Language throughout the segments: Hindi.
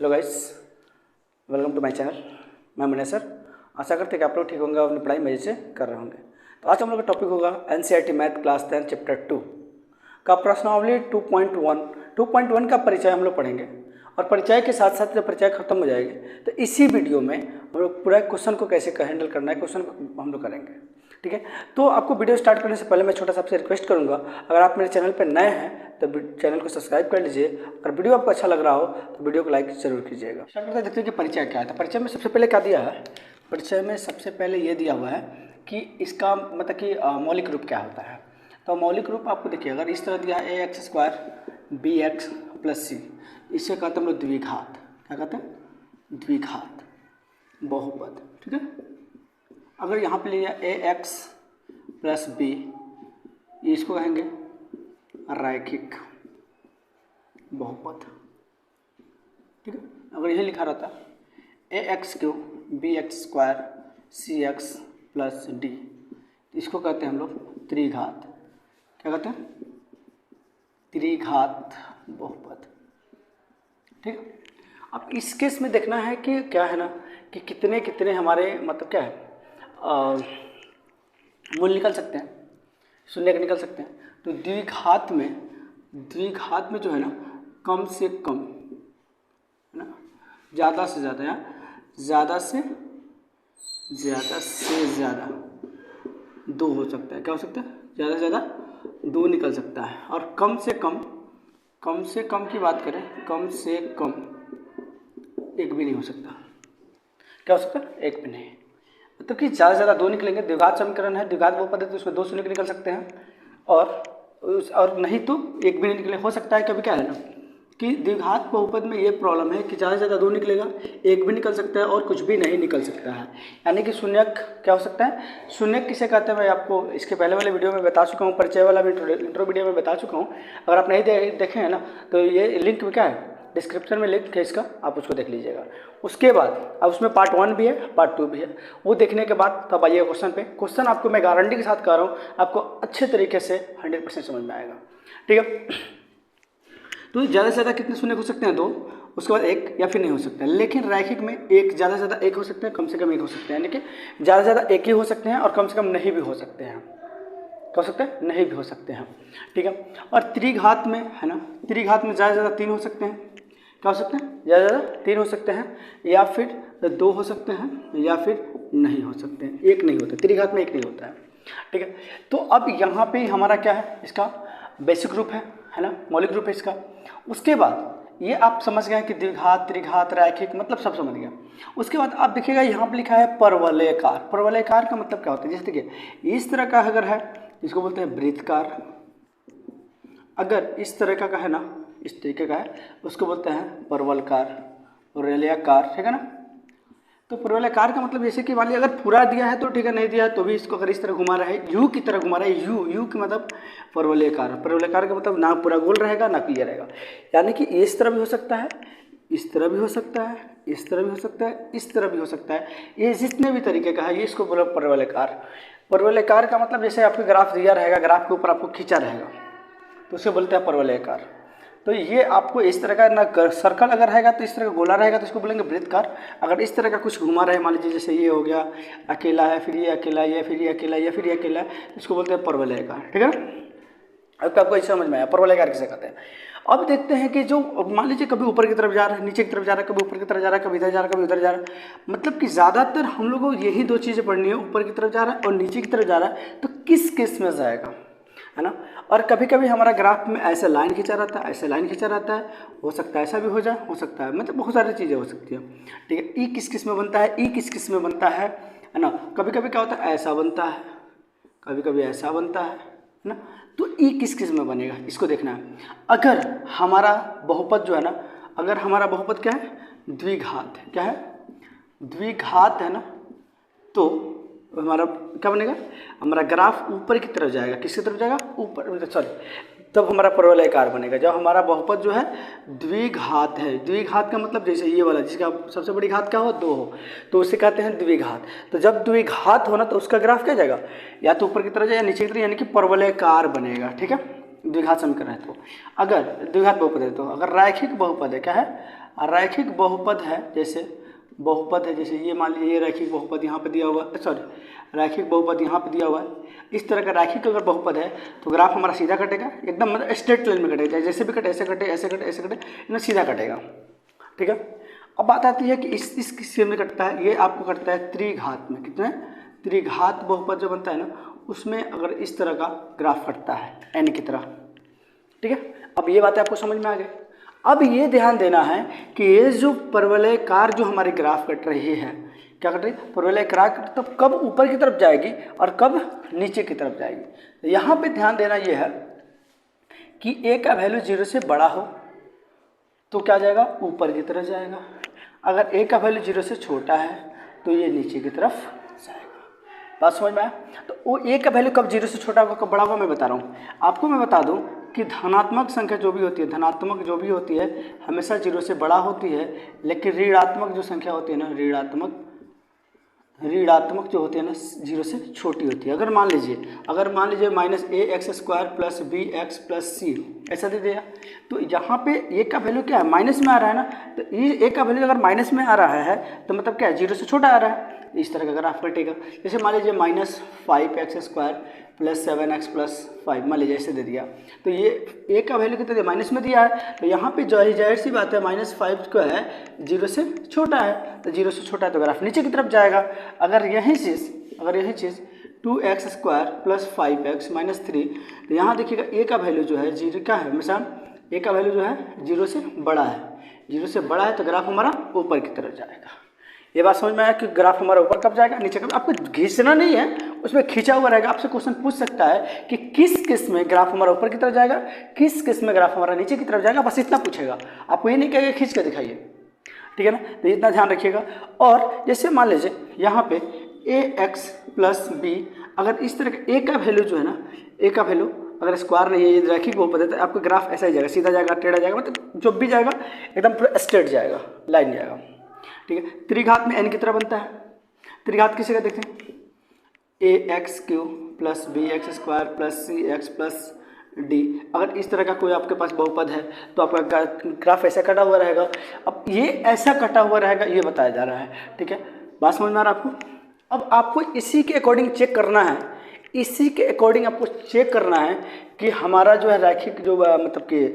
Hello guys, welcome to my channel. मैं मनीष सर। आशा करते हैं कि आप लोग ठीक होंगे और अपनी पढ़ाई मजे से कर रहे होंगे। तो आज हम लोग का टॉपिक होगा एनसीईआरटी मैथ क्लास 10 चैप्टर 2 का प्रश्नावली 2.1 का परिचय हम लोग पढ़ेंगे। और परिचय के साथ साथ जब परिचय खत्म हो जाएगी तो इसी वीडियो में हम लोग पूरा क्वेश्चन को कैसे हैंडल करना है क्वेश्चन को हम लोग करेंगे। ठीक है, तो आपको वीडियो स्टार्ट करने से पहले मैं छोटा सा आपसे रिक्वेस्ट करूंगा, अगर आप मेरे चैनल पर नए हैं तो चैनल को सब्सक्राइब कर लीजिए। अगर वीडियो आपको अच्छा लग रहा हो तो वीडियो को लाइक जरूर कीजिएगा। स्टार्ट करते देखते हैं कि परिचय क्या है। तो परिचय में सबसे पहले क्या दिया है, परिचय में सबसे पहले ये दिया हुआ है कि इसका मतलब कि मौलिक रूप क्या होता है। तो मौलिक रूप आपको देखिए, अगर इस तरह दिया है ax² bx + c, इसे कहते हैं हम लोग द्विघात। क्या कहते हैं? द्विघात बहुपद। ठीक है, अगर यहाँ पे लिया ax + b, इसको कहेंगे रैखिक बहुपद। ठीक है, अगर यही लिखा रहता ax³ bx² cx + d, इसको कहते हैं हम लोग त्रिघात। क्या कहते हैं? त्रिघात बहुपद। ठीक है, अब इस केस में देखना है कि क्या है ना कि कितने कितने हमारे मतलब क्या है मूल निकल सकते हैं, शून्य निकल सकते हैं। तो द्विघात में जो है ना कम से कम है ना, ज़्यादा से ज़्यादा या ज़्यादा से ज़्यादा दो हो सकता है। क्या हो सकता है? ज़्यादा से ज़्यादा दो निकल सकता है। और कम से कम की बात करें, कम से कम एक भी नहीं हो सकता। क्या हो सकता है? एक भी नहीं। मतलब कि ज़्यादा से ज़्यादा दो निकलेंगे। द्विघात समीकरण है, द्विघात बहुपद है, तो उसमें दो शून्य निकल सकते हैं और नहीं तो एक भी नहीं निकले। हो सकता है कभी क्या है ना कि द्विघात बहुपद में ये प्रॉब्लम है कि ज़्यादा से ज़्यादा दो निकलेगा, एक भी निकल सकता है और कुछ भी नहीं निकल सकता है। यानी कि शून्यक क्या हो सकता है? शून्यक किसे कहते हैं मैं आपको इसके पहले वाले वीडियो में बता चुका हूँ, परिचय वाला इंट्रो वीडियो में बता चुका हूँ। अगर आप नहीं देखे हैं ना तो ये लिंक में क्या है, डिस्क्रिप्शन में लिंक है इसका, आप उसको देख लीजिएगा। उसके बाद अब उसमें पार्ट 1 भी है, पार्ट 2 भी है। वो देखने के बाद तब आइए क्वेश्चन पे। क्वेश्चन आपको मैं गारंटी के साथ कह रहा हूँ, आपको अच्छे तरीके से 100% समझ में आएगा। ठीक है, तो ज़्यादा से ज़्यादा कितने शून्य हो सकते हैं? दो, उसके बाद एक या फिर नहीं हो सकता है। लेकिन रैखिक में एक ज़्यादा से ज़्यादा एक हो सकते हैं, कम से कम एक हो सकते हैं। यानी कि ज़्यादा से ज़्यादा एक ही हो सकते हैं और कम से कम नहीं भी हो सकते हैं। क्या हो सकते हैं? नहीं भी हो सकते हैं। ठीक है, और त्रिघात में है ना, त्रिघात में ज़्यादा से ज़्यादा तीन हो सकते हैं। क्या हो सकते हैं? ज़्यादा से ज़्यादा तीन हो सकते हैं, या फिर दो हो सकते हैं, या फिर नहीं हो सकते हैं। एक नहीं होता, त्रिघात में एक नहीं होता है। ठीक है, तो अब यहाँ पे हमारा क्या है, इसका बेसिक रूप है ना, मौलिक रूप है इसका। उसके बाद ये आप समझ गए कि द्विघात, त्रिघात, रैखिक मतलब सब समझ गया। उसके बाद आप देखिएगा यहाँ पे लिखा है परवलयकार। परवलयकार का मतलब क्या होता है? जैसे देखिए इस तरह का अगर है इसको बोलते हैं वृत्तकार। अगर इस तरह का है ना, इस तरीके का है, उसको बोलते हैं परवलयकार, परवलयकार। ठीक है ना, तो परवलयकार का मतलब जैसे कि मान लीजिए अगर पूरा दिया है तो ठीक है, नहीं दिया है तो भी इसको अगर इस तरह घुमा रहा है, यू की तरह घुमा रहा है, यू की मतलब परवलयकार। परवलयकार का मतलब ना पूरा गोल रहेगा ना क्लियर रहेगा। यानी कि इस तरह भी हो सकता है, इस तरह भी हो सकता है, इस तरह भी हो सकता है, इस तरह भी हो सकता है। ये जितने भी तरीके का है ये इसको बोला परवलयकार। परवलयकार का मतलब जैसे आपके ग्राफ दिया रहेगा, ग्राफ के ऊपर आपको खींचा रहेगा तो उसे बोलते हैं परवलयकार। तो ये आपको इस तरह का ना सर्कल अगर रहेगा तो इस तरह का गोला रहेगा तो इसको बोलेंगे वृत्तकार। अगर इस तरह का कुछ घुमा रहे, मान लीजिए जैसे ये हो गया अकेला है, फिर ये अकेला, या फिर ये अकेला, या फिर ये अकेला है, इसको बोलते हैं परवलयकार। ठीक है ना, अब तो आपको इसे समझ में आया परवलयकार किसे कहते हैं। अब देखते हैं कि जो मान लीजिए कभी ऊपर की तरफ जा रहा है, नीचे की तरफ जा रहा है, कभी ऊपर की तरफ जा रहा है, कभी इधर जा रहा है, कभी उधर जा रहा है। मतलब कि ज़्यादातर हम लोगों को यही दो चीज़ें पढ़नी है, ऊपर की तरफ जा रहा है और नीचे की तरफ जा रहा है, तो किस केस में जाएगा, है ना। और कभी कभी हमारा ग्राफ में ऐसे लाइन खींचा रहता है, ऐसे लाइन खींचा रहता है, हो सकता है ऐसा भी हो जाए, हो सकता है मतलब बहुत सारी चीज़ें हो सकती है। ठीक है, ई किस किस में बनता है, ई किस किस में बनता है ना। कभी कभी क्या होता है ऐसा बनता है, कभी कभी ऐसा बनता है ना। तो ई किस किस में बनेगा इसको देखना है। अगर हमारा बहुपद जो है ना, अगर हमारा बहुपद क्या है, द्विघात है, क्या है, द्विघात है ना, तो हमारा क्या बनेगा, हमारा ग्राफ ऊपर की तरफ जाएगा। किसकी तरफ जाएगा? ऊपर, सॉरी, तब हमारा परवलयकार बनेगा जब हमारा बहुपद जो है द्विघात है। द्विघात का मतलब जैसे ये वाला जिसका सबसे बड़ी घात क्या हो, दो हो, तो उसे कहते हैं द्विघात। तो जब द्विघात हो ना तो उसका ग्राफ क्या जाएगा, या तो ऊपर की तरफ जाएगा या नीचे की तरफ, यानी कि परवलयकार बनेगा। ठीक है, द्विघात समीकरण है तो। अगर द्विघात बहुपद है तो, अगर रैखिक बहुपद है, क्या है, रैखिक बहुपद है, जैसे बहुपद है, जैसे ये मान लीजिए ये रैखिक बहुपद यहाँ पे दिया हुआ है, सॉरी रैखिक बहुपद यहाँ पे दिया हुआ है। इस तरह का रैखिक अगर बहुपद है तो ग्राफ हमारा सीधा कटेगा, एकदम मतलब स्ट्रेट लाइन में कटेगा, जैसे भी कटे ऐसे कटे ऐसे कटे ऐसे कटे, इतना सीधा कटेगा। ठीक है, अब बात आती है कि इस किसके में कटता है, ये आपको कटता है त्रिघात में। कितने? त्रिघात बहुपद जो बनता है ना, उसमें अगर इस तरह का ग्राफ कटता है एन की तरह। ठीक है, अब ये बातें आपको समझ में आ गई। अब ये ध्यान देना है कि ये जो परवलयकार जो हमारी ग्राफ कट रही है, क्या कट रही है? परवलयकार तो कब ऊपर की तरफ जाएगी और कब नीचे की तरफ जाएगी। तो यहाँ पे ध्यान देना ये है कि ए का वैल्यू 0 से बड़ा हो तो क्या जाएगा? ऊपर की तरफ जाएगा। अगर ए का वैल्यू 0 से छोटा है तो ये नीचे की तरफ जाएगा। बात समझ में आया? तो वो ए का वैल्यू कब 0 से छोटा होगा कब बड़ा होगा मैं बता रहा हूँ आपको। मैं बता दूँ कि धनात्मक संख्या जो भी होती है, धनात्मक जो भी होती है हमेशा 0 से बड़ा होती है, लेकिन ऋणात्मक जो संख्या होती है ना, ऋणात्मक जो होती है ना 0 से छोटी होती है। अगर मान लीजिए -ax² plus bx plus c ऐसा दे दिया, तो यहाँ पे ए का वैल्यू क्या है? माइनस में आ रहा है ना, तो ये ए का वैल्यू अगर माइनस में आ रहा है तो मतलब क्या है? 0 से छोटा आ रहा है। इस तरह का ग्राफ कटेगा। जैसे मान लीजिए -5x² प्लस 7x प्लस 5 मान लीजिए ऐसे दे दिया, तो ये ए का वैल्यू कितना दिया? माइनस में दिया है, तो यहाँ पे जाहिर सी बात है -5 को है 0 से छोटा है, तो 0 से छोटा है तो ग्राफ नीचे की तरफ जाएगा। अगर यही चीज़ 2x² प्लस 5x माइनस 3, तो यहाँ देखिएगा ए का वैल्यू जो है 0 का है, हमेशा ए का वैल्यू जो है 0 से बड़ा है। 0 से बड़ा है तो ग्राफ हमारा ऊपर की तरफ जाएगा। ये बात समझ में आया कि ग्राफ हमारा ऊपर कब जाएगा, नीचे कब? आपको घिसना नहीं है, उसमें खींचा हुआ रहेगा। आपसे क्वेश्चन पूछ सकता है कि किस केस में ग्राफ हमारा ऊपर की तरफ जाएगा, किस केस में ग्राफ हमारा नीचे की तरफ जाएगा, बस इतना पूछेगा। आपको ये नहीं कहेगा खींच कर दिखाइए, ठीक है ना? तो इतना ध्यान रखिएगा। और जैसे मान लीजिए यहाँ पे ax प्लस b, अगर इस तरह का ए का वैल्यू जो है ना, ए का वैल्यू अगर स्क्वायर नहीं है, ये रैखिक बहुपद है, तो आपका ग्राफ ऐसा ही जाएगा, सीधा जाएगा, टेढ़ा जाएगा, मतलब जो भी जाएगा एकदम पूरा स्ट्रेट जाएगा, लाइन जाएगा। ठीक है, त्रिघात में n की तरह बनता है। त्रिघात किसी का देखते हैं, ax³ plus bx² plus cx plus d। अगर इस तरह का कोई आपके पास बहुपद है तो आपका ग्राफ ऐसा कटा हुआ रहेगा। अब ये ऐसा कटा हुआ रहेगा ये बताया जा रहा है। ठीक है, बात समझ में आ रहा है आपको? अब आपको इसी के अकॉर्डिंग चेक करना है, इसी के अकॉर्डिंग आपको चेक करना है कि हमारा जो है रैखिक जो मतलब कि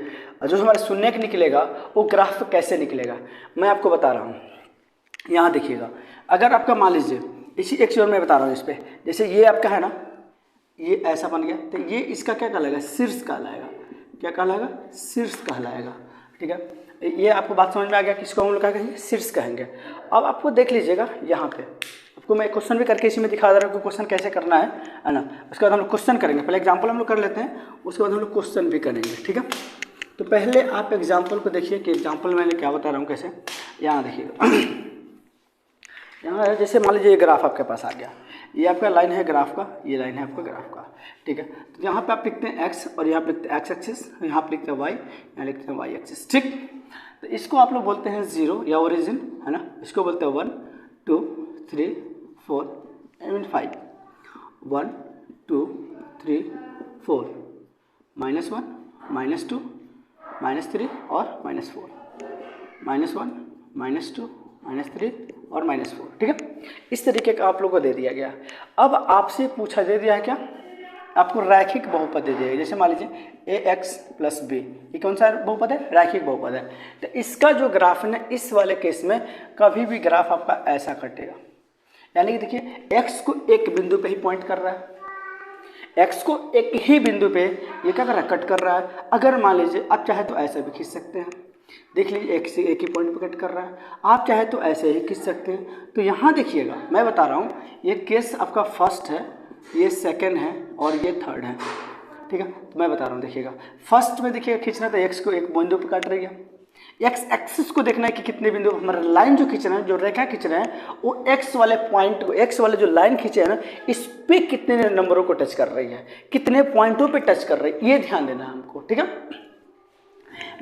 जो हमारा शून्य निकलेगा वो ग्राफ कैसे निकलेगा। मैं आपको बता रहा हूँ, यहाँ देखिएगा। अगर आपका मान लीजिए इसी एक चीज़ मैं बता रहा हूँ इस पर, जैसे ये आपका है ना, ये ऐसा बन गया, तो ये इसका क्या कहलाएगा? शीर्ष कहलाएगा। क्या कहलाएगा? शीर्ष कहलाएगा। ठीक है, ये आपको बात समझ में आ गया, किसको हम लोग क्या कहेंगे? शीर्ष कहेंगे। अब आपको देख लीजिएगा यहाँ पे, आपको मैं क्वेश्चन भी करके इसी में दिखा दे रहा हूँ कि क्वेश्चन कैसे करना है ना। उसके बाद हम लोग क्वेश्चन करेंगे, पहले एग्जाम्पल हम लोग कर लेते हैं, उसके बाद हम लोग क्वेश्चन भी करेंगे। ठीक है, तो पहले आप एग्जाम्पल को देखिए कि एग्जाम्पल मैंने क्या बता रहा हूँ कैसे। यहाँ देखिएगा, यहाँ जैसे मान लीजिए ये ग्राफ आपके पास आ गया, ये आपका लाइन है ग्राफ का, ये लाइन है आपका ग्राफ का। ठीक है, तो यहाँ पे आप लिखते हैं x और यहाँ पे लिखते हैं x एक्सिस, यहाँ पे लिखते हैं y, यहाँ लिखते हैं y एक्सिस। ठीक, तो इसको आप लोग बोलते हैं 0 या ओरिजिन, है ना। इसको बोलते हैं 1 2 3 4 एंड 5। 1 2 3 4 -1 -2 -3 और -4, -1 -2 -3 और -4। ठीक है, इस तरीके का आप लोगों को दे दिया गया। अब आपसे पूछा दे दिया है क्या? आपको रैखिक बहुपद दे दिया है। जैसे मान लीजिए ax प्लस b, ये कौन सा बहुपद है? रैखिक बहुपद है। तो इसका जो ग्राफ है ना, इस वाले केस में कभी भी ग्राफ आपका ऐसा कटेगा, यानी कि देखिए x को एक बिंदु पे ही पॉइंट कर रहा है, x को एक ही बिंदु पे ये क्या कर रहा है? कट कर रहा है। अगर मान लीजिए आप चाहे तो ऐसा भी खींच सकते हैं, देख लीजिए एक से एक ही पॉइंट पे कट कर रहा है। आप चाहे तो ऐसे ही खींच सकते हैं। तो यहाँ देखिएगा, मैं बता रहा हूँ, ये केस आपका फर्स्ट है, ये सेकंड है और ये थर्ड है। ठीक है, तो मैं बता रहा हूँ, देखिएगा फर्स्ट में देखिएगा खींचना तो x को एक बिंदु पे काट रही है। x एक्सिस को देखना है कि कितने बिंदु, हमारा लाइन जो खींच रहे हैं, जो रेखा खींच रहे हैं, वो x वाले पॉइंट को, x वाले जो लाइन खींचे हैं ना, इस पे कितने नंबरों को टच कर रही है, कितने पॉइंटों पे टच कर रही है, ये ध्यान देना है हमको। ठीक है,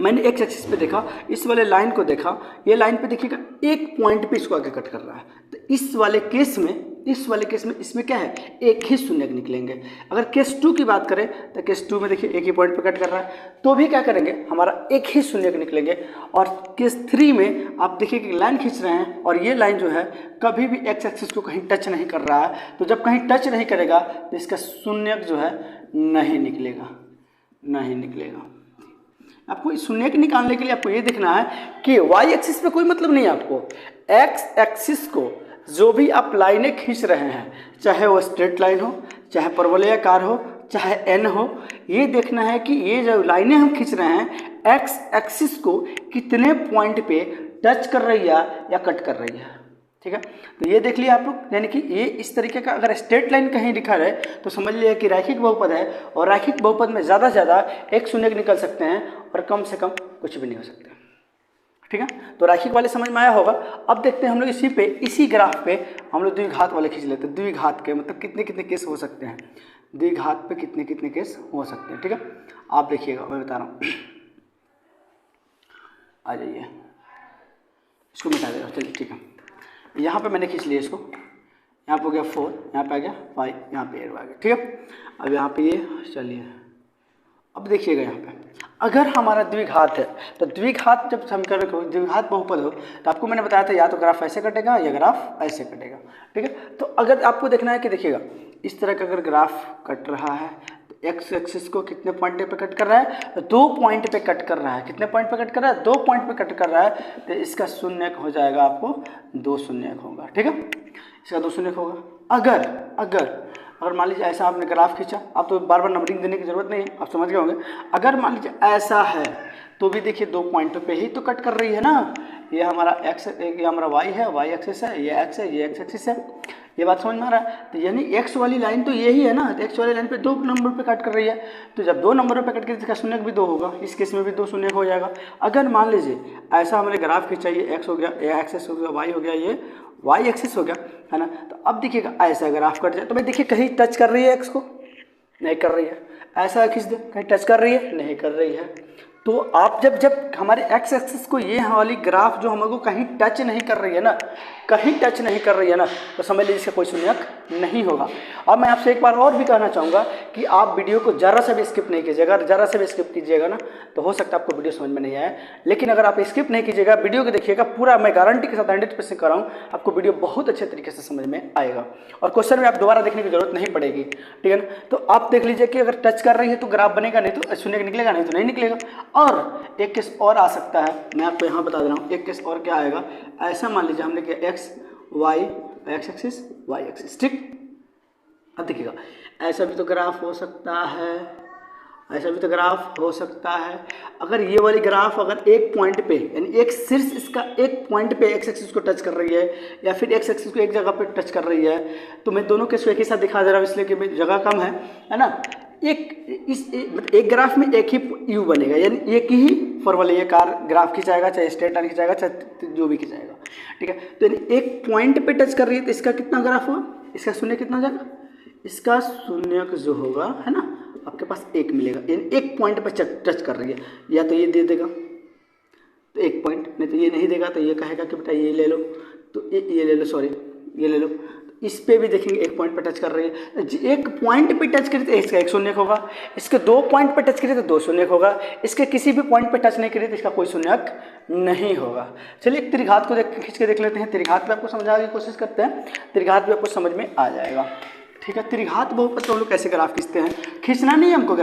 मैंने x एक्सिस पे देखा, इस वाले लाइन को देखा, ये लाइन पे देखिएगा एक पॉइंट पे इसको आगे कट कर रहा है। तो इस वाले केस में इस वाले केस में इसमें क्या है, एक ही शून्यक निकलेंगे। अगर केस 2 की बात करें तो केस 2 में देखिए एक ही पॉइंट पे कट कर रहा है, तो भी क्या करेंगे, हमारा एक ही शून्यक निकलेंगे। और केस 3 में आप देखिए कि लाइन खींच रहे हैं और ये लाइन जो है कभी भी एक्स एक्सिस को कहीं टच नहीं कर रहा है, तो जब कहीं टच नहीं करेगा तो इसका शून्यक जो है नहीं निकलेगा, नहीं निकलेगा। आपको इस शून्यक निकालने के लिए आपको ये देखना है कि वाई एक्सिस पे कोई मतलब नहीं है आपको, एक्स एक्सिस को जो भी आप लाइनें खींच रहे हैं, चाहे वो स्ट्रेट लाइन हो, चाहे परवलयाकार हो, चाहे एन हो, ये देखना है कि ये जो लाइनें हम खींच रहे हैं एक्स एक्सिस को कितने पॉइंट पे टच कर रही है या कट कर रही है। ठीक है, तो ये देख लिया आप लोग, यानी कि ये इस तरीके का अगर स्ट्रेट लाइन कहीं लिखा रहे तो समझ लिया कि रैखिक बहुपद है, और रैखिक बहुपद में ज़्यादा से ज़्यादा एक शून्यक निकल सकते हैं और कम से कम कुछ भी नहीं हो सकता। ठीक है, तो रैखिक वाले समझ में आया होगा। अब देखते हैं हम लोग इसी ग्राफ पे हम लोग द्विघात वाले खींच लेते हैं। द्विघात के मतलब कितने कितने केस हो सकते हैं, द्विघात पे कितने कितने केस हो सकते हैं। ठीक है, आप देखिएगा, मैं बता रहा हूँ। आ जाइए, इसको मिटा देगा, चलिए ठीक है। यहाँ पे मैंने खींच लिया इसको, यहाँ पे हो गया 4, यहाँ पे आ गया 5, यहाँ पे 8 आ गया। ठीक है, अब यहाँ पे ये चलिए, अब देखिएगा यहाँ पे अगर हमारा द्विघात है तो द्विघात जब समीकरण को द्विघात बहुपद हो तो आपको मैंने बताया था या तो ग्राफ ऐसे कटेगा या ग्राफ ऐसे कटेगा। ठीक है, तो अगर आपको देखना है कि देखिएगा इस तरह का अगर ग्राफ कट रहा है तो एक्स एक्सिस को कितने पॉइंट पे कट कर रहा है, तो 2 पॉइंट पे कट कर रहा है। कितने पॉइंट पे कट कर रहा है, 2 पॉइंट पे कट कर रहा है, तो इसका शून्यक हो जाएगा, आपको 2 शून्यक होगा। ठीक है, इसका 2 शून्यक होगा। अगर मान लीजिए ऐसा आपने ग्राफ खींचा, आप तो बार बार नंबरिंग देने की जरूरत नहीं है, आप समझ गए होंगे। अगर मान लीजिए ऐसा है तो भी देखिए 2 पॉइंट पे ही तो कट कर रही है ना, ये हमारा एक्स, ये हमारा वाई है, वाई एक्सिस है, ये एक्स है, ये एक्स एक्सिस है, ये बात समझ में आ रहा है। तो यानी एक्स वाली लाइन तो यही है ना, तो एक्स वाली लाइन पे 2 नंबर पे कट कर रही है, तो जब 2 नंबरों पे कट करेगी इसका शून्यक भी 2 होगा, इस केस में भी 2 शून्यक हो जाएगा। अगर मान लीजिए ऐसा हमने ग्राफ खींचा, ये एक्स हो गया, ये एक्सिस हो गया, वाई हो गया, ये वाई एक्सिस हो गया, है ना, तो अब देखिएगा ऐसा ग्राफ कट जाए तो भाई देखिए कहीं टच कर रही है एक्स को, नहीं कर रही है। ऐसा खींच दे, कहीं टच कर रही है, नहीं कर रही है। तो आप जब हमारे एक्स एक्सिस को ये वाली ग्राफ जो हमको कहीं टच नहीं कर रही है ना, कहीं टच नहीं कर रही है ना, तो समझ लीजिए इसका कोई शून्यक नहीं होगा। अब मैं आपसे एक बार और भी कहना चाहूँगा कि आप वीडियो को ज़रा सा भी स्किप नहीं कीजिएगा। अगर ज़रा सा भी स्किप कीजिएगा ना तो हो सकता है आपको वीडियो समझ में नहीं आए, लेकिन अगर आप स्किप नहीं कीजिएगा, वीडियो को देखिएगा पूरा, मैं गारंटी के साथ 100% कर रहा हूँ, आपको वीडियो बहुत अच्छे तरीके से समझ में आएगा और क्वेश्चन में आप दोबारा देखने की जरूरत नहीं पड़ेगी। ठीक है ना, तो आप देख लीजिए कि अगर टच कर रही है तो ग्राफ बनेगा, नहीं तो शून्यक निकलेगा, नहीं तो नहीं निकलेगा। और एक केस और आ सकता है, मैं आपको यहाँ बता दे रहा हूँ। एक केस और क्या आएगा, ऐसा मान लीजिए हमने किया X Y, X axis Y axis. ठीक, अब देखिएगा ऐसा भी तो ग्राफ हो सकता है, ऐसा भी तो ग्राफ हो सकता है। अगर ये वाली ग्राफ अगर एक पॉइंट पे, यानी एक शीर्ष इसका एक पॉइंट पे एक्स एक्सिस को टच कर रही है या फिर एक्स एक्सिस को एक जगह पे टच कर रही है, तो मैं दोनों केस को एक ही साथ दिखा दे रहा हूँ इसलिए कि जगह कम है ना। एक ग्राफ में एक ही यू बनेगा, यानी एक ही परवलयाकार ग्राफ खिंचाएगा, चाहे स्ट्रेट लाइन खिंचाएगा, चाहे जो भी खिंचाएगा। ठीक है, तो यानी एक पॉइंट पे टच कर रही है तो इसका कितना ग्राफ हुआ, इसका शून्य कितना जाएगा, इसका शून्यक जो होगा, है ना, आपके पास 1 मिलेगा। यानी एक पॉइंट पे टच कर रही है, या तो ये दे देगा तो 1 पॉइंट, नहीं तो ये नहीं देगा तो ये कहेगा कि बेटा ये ले लो, तो ये ले लो, सॉरी ये ले लो। इस पे भी देखेंगे 1 पॉइंट पे टच कर रही है, 1 पॉइंट पे टच करी तो इसका 1 शून्यक होगा, इसके 2 पॉइंट पे टच करी तो 2 शून्यक होगा, इसके किसी भी पॉइंट पे टच नहीं करी तो इसका कोई शून्यक नहीं होगा। चलिए एक त्रिघात को खींच के देख लेते हैं, त्रिघात पे आपको समझाने की कोशिश करते हैं, त्रिघात भी आपको समझ में आ जाएगा। ठीक है, त्रिघात बहुपद तो हम लोग कैसे ग्राफ खींचते हैं, खींचना नहीं है हमको,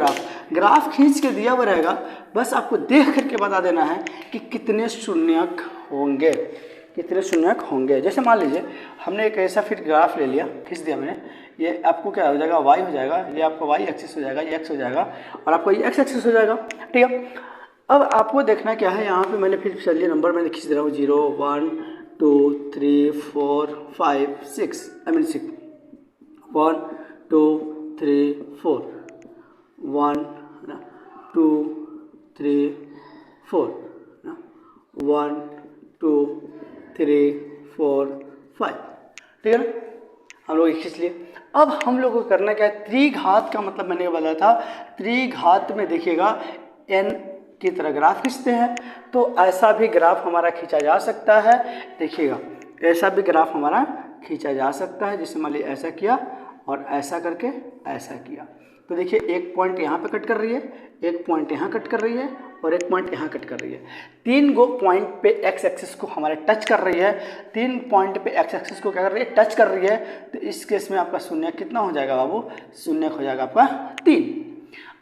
ग्राफ खींच के दिया हुआ रहेगा, बस आपको देख करके बता देना है कि कितने शून्यक होंगे, कितने शून्यक होंगे। जैसे मान लीजिए हमने एक ऐसा फिर ग्राफ ले लिया, खींच दिया मैंने, ये आपको क्या हो जाएगा, वाई हो जाएगा, ये आपका वाई एक्सिस हो जाएगा, ये एक्स हो जाएगा और आपको ये एक्स एक्सिस हो जाएगा। ठीक है, अब आपको देखना क्या है, यहाँ पे मैंने फिर चलिए नंबर मैंने खींच दे रहा हूँ, 0 1 2 3 4 5 6, आई मीन 6, 1 2 3 4, 1 2 3 4, 1 2 3 4 5। ठीक है ना, हम लोग खींच लिए। अब हम लोग को करना क्या है, त्रिघात का मतलब मैंने बताया था, त्रिघात में देखिएगा n की तरह ग्राफ खींचते हैं, तो ऐसा भी ग्राफ हमारा खींचा जा सकता है। देखिएगा ऐसा भी ग्राफ हमारा खींचा जा सकता है, जिससे मान लीजिए ऐसा किया और ऐसा करके ऐसा किया। तो देखिए एक पॉइंट यहाँ पे कट कर रही है, एक पॉइंट यहाँ कट कर रही है और एक पॉइंट यहाँ कट कर रही है। 3 गो पॉइंट पे एक्स एक्सिस को हमारे टच कर रही है, 3 पॉइंट पे एक्स एक्सिस को क्या कर रही है, टच कर रही है। तो इस केस में आपका शून्य कितना हो जाएगा बाबू, शून्य हो जाएगा आपका 3।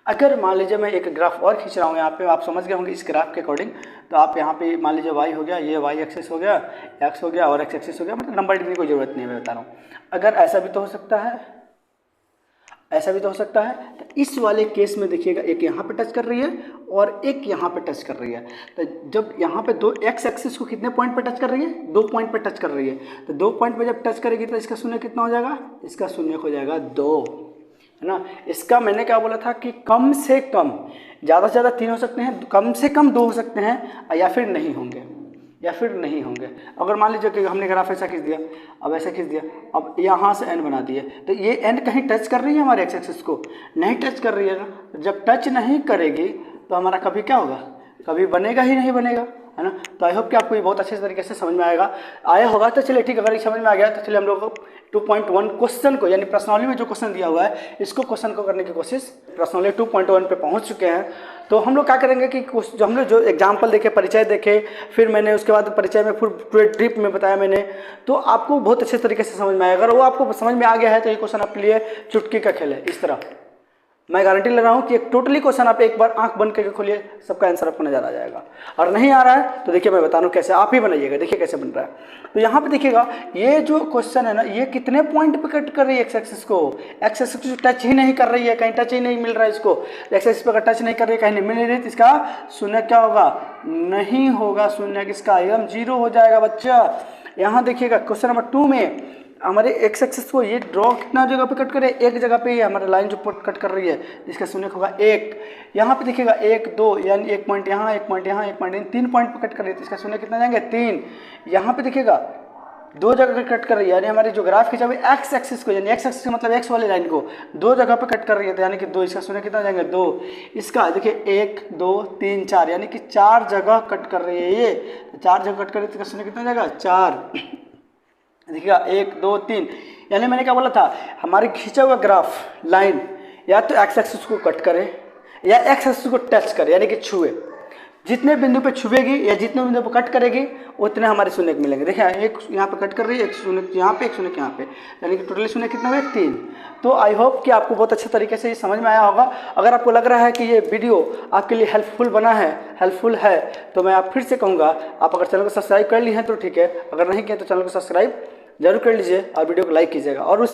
अगर मान लीजिए मैं एक ग्राफ और खींच रहा हूँ, यहाँ पे आप समझ गए होंगे इस ग्राफ के अकॉर्डिंग। तो आप यहाँ पे मान लीजिए y हो गया, ये y एक्सिस हो गया, x हो गया और x एक्सिस हो गया, मतलब नंबर लिखने की कोई ज़रूरत नहीं है, मैं बता रहा हूँ। अगर ऐसा भी तो हो सकता है, ऐसा भी तो हो सकता है। तो इस वाले केस में देखिएगा एक यहाँ पे टच कर रही है और एक यहाँ पे टच कर रही है। तो जब यहाँ पे 2 एक्स एक्सिस को कितने पॉइंट पे टच कर रही है, 2 पॉइंट पे टच कर रही है। तो 2 पॉइंट पे जब टच करेगी तो इसका शून्य कितना हो जाएगा, इसका शून्य हो जाएगा 2, है ना। इसका मैंने क्या बोला था कि कम से कम, ज़्यादा से ज़्यादा 3 हो सकते हैं, कम से कम 2 हो सकते हैं, या फिर नहीं होंगे, या फिर नहीं होंगे। अगर मान लीजिए कि हमने ग्राफ ऐसा खींच दिया, अब ऐसा खींच दिया, अब यहाँ से n बना दिए, तो ये n कहीं टच कर रही है हमारे एक्स एक्सिस को, नहीं टच कर रही है ना। जब टच नहीं करेगी तो हमारा कभी क्या होगा, कभी बनेगा ही नहीं बनेगा, है ना। तो आई होप कि आपको ये बहुत अच्छे तरीके से समझ में आया होगा। तो चलिए ठीक है, अगर ये समझ में आ गया तो चलिए हम लोग 2.1 क्वेश्चन को, यानी प्रश्नावली में जो क्वेश्चन दिया हुआ है, इसको क्वेश्चन को करने की कोशिश, प्रश्नावली 2.1 पे पहुंच चुके हैं। तो हम लोग क्या करेंगे कि जो हम लोग जो एग्जाम्पल देखे, परिचय देखे, फिर मैंने उसके बाद परिचय में पूरे ट्रिप में बताया मैंने, तो आपको बहुत अच्छे तरीके से समझ में आएगा। अगर वो आपको समझ में आ गया है तो ये क्वेश्चन आपके लिए चुटकी का खेल है। इस तरह मैं गारंटी ले रहा हूँ कि एक टोटली क्वेश्चन आप एक बार आंख बंद करके खोलिए, सबका आंसर आपको नजर आ जाएगा। और नहीं आ रहा है तो देखिए मैं बता रहा हूँ कैसे, आप ही बनाइएगा, देखिए कैसे बन रहा है। तो यहाँ पे देखिएगा ये जो क्वेश्चन है ना, ये कितने पॉइंट पे कट कर रही है एक्स एक्सिस को, एक्स एक्सिस को टच ही नहीं कर रही है, कहीं टच ही नहीं मिल रहा है इसको, एक्स एक्सिस पे टच नहीं कर रही है, कहीं नहीं मिल रही है, तो इसका शून्य क्या होगा, नहीं होगा शून्य, किसका एकदम 0 हो जाएगा बच्चा। यहाँ देखिएगा क्वेश्चन नंबर 2 में हमारे एक्स एक्सिस को ये ड्रॉ कितना जगह पे कट करे, एक जगह पे ये हमारे लाइन जो कट कर रही है, इसका शून्य होगा 1। यहाँ पे देखिएगा 1 2, यानी 1 पॉइंट यहाँ, 1 पॉइंट यहाँ, 1 पॉइंट 3 पॉइंट पे कट कर रही है, तो इसका शून्य कितना जाएंगे 3। यहाँ पे देखिएगा 2 जगह कट कर रही है, यानी हमारी जो ग्राफ खींचा हुआ है एक्स एक्सिस को, यानी एक्स एक्सिस मतलब एक्स वाली लाइन को 2 जगह पे कट कर रही है, तो यानी कि 2, इसका शून्य कितना जाएंगे 2। इसका देखिए 1 2 3 4, यानी कि 4 जगह कट कर रही है ये, तो 4 जगह कट कर रही है, तो इसका शून्य कितना जाएगा 4। देखिएगा 1 2 3, यानी मैंने क्या बोला था, हमारी खींचा हुआ ग्राफ लाइन या तो एक्स एक्सिस को कट करे या एक्स एक्सिस को टच करे, यानी कि छुए। जितने बिंदु पे छुएगी या जितने बिंदु पे कट करेगी उतने हमारे शून्य मिलेंगे। देखिए एक यहाँ पे कट कर रही है, एक शून्य यहाँ पे, एक शून्य यहाँ पे, यानी कि टोटली शून्य कितना हुए 3। तो आई होप कि आपको बहुत अच्छे तरीके से ये समझ में आया होगा। अगर आपको लग रहा है कि ये वीडियो आपके लिए हेल्पफुल है तो मैं आप फिर से कहूँगा, आप अगर चैनल को सब्सक्राइब कर ली हैं तो ठीक है, अगर नहीं किया तो चैनल को सब्सक्राइब जरूर कर लीजिए और वीडियो को लाइक कीजिएगा। और उस